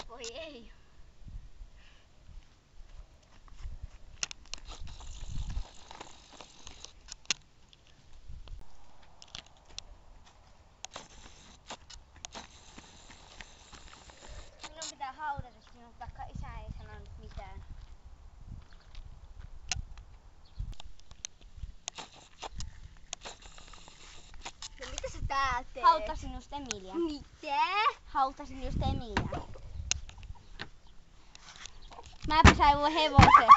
Voi ei. Minun pitää haudata sinut, vaikka isä ei sanonut mitään. No mitä sä täällä teet? Hautasin just Emilia. Mitä? Hautasin just Emilia. Mäpä sain uuden hevosen.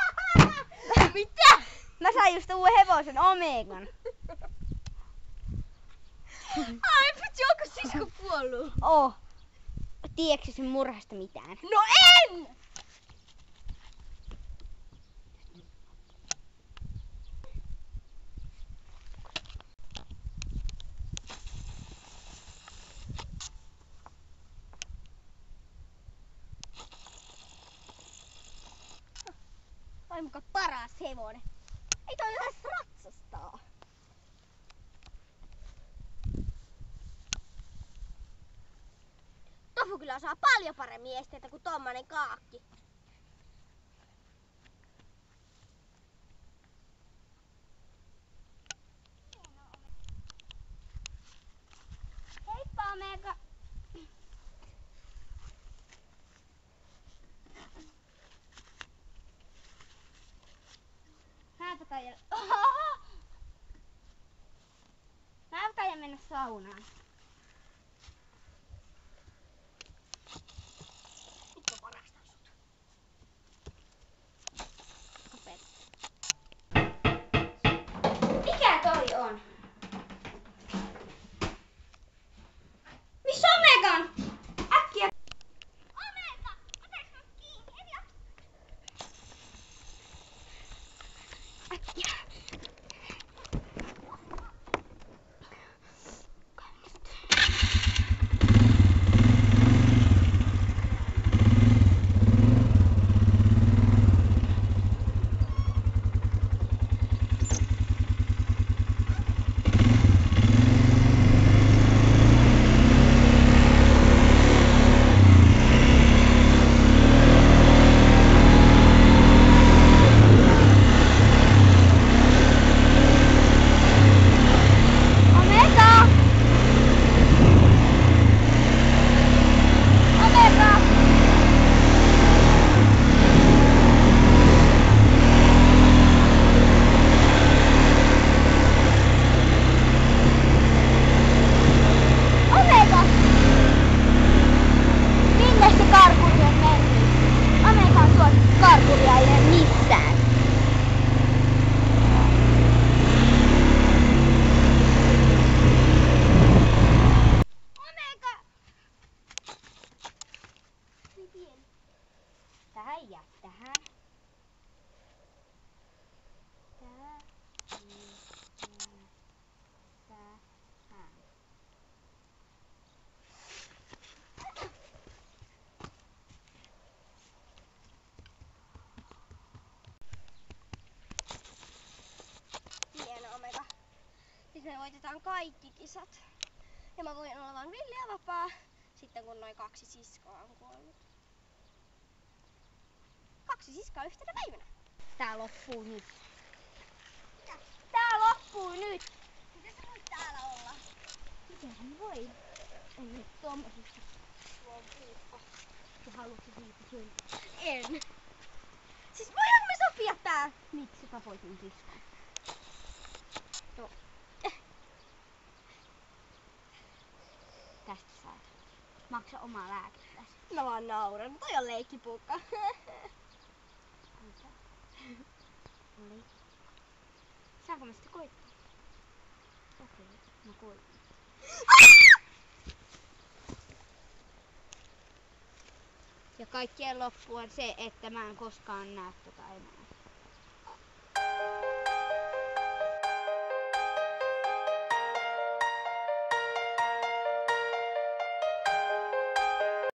Mitä? Mä sain just uuden hevosen, Omegan. Ai vitsi, onko sisko kuollut? Oh. Tiedätkö sen murhasta mitään? No en! Ai muka paras hevonen. Ei toi edes ratsastaa. Tofu kyllä osaa paljon paremmin esteitä kuin tommonen kaakki. Heippa Omega. Mä en mennä saunaan. Nyt mä varastan sut. Mikä toi on? Missä Omegan? Äkkiä! Omega! Otaks mut kiinni? Evia! Äkkiä! Tähän ja tähän. Tähän. Tähän. Hieno Omega. Nyt me voitetaan kaikki kisat. Ja mä voin olla vaan villi ja vapaa, sitten kun noin 2 siskoa on kuollut. 2 siskaa yhtenä päivänä. Tää loppuu nyt. Mitä? Tää loppuu nyt. Miten sä voit täällä olla? Miten hän voi? Ei nyt tommosista. Tuo on viikko. Sä haluat se viikko syödä. En. Siis voidaanko me sopia tää? Miksi tapoit mun siskon? No. Tästä saat. Maksa omaa lääkettäsi. Mä vaan nauran. Toi on leikkipukka. Oli. Saanko mä sitä koittaa? Okei, mä koitan. Ja kaikkien loppu on se, että mä en koskaan näe tota enää.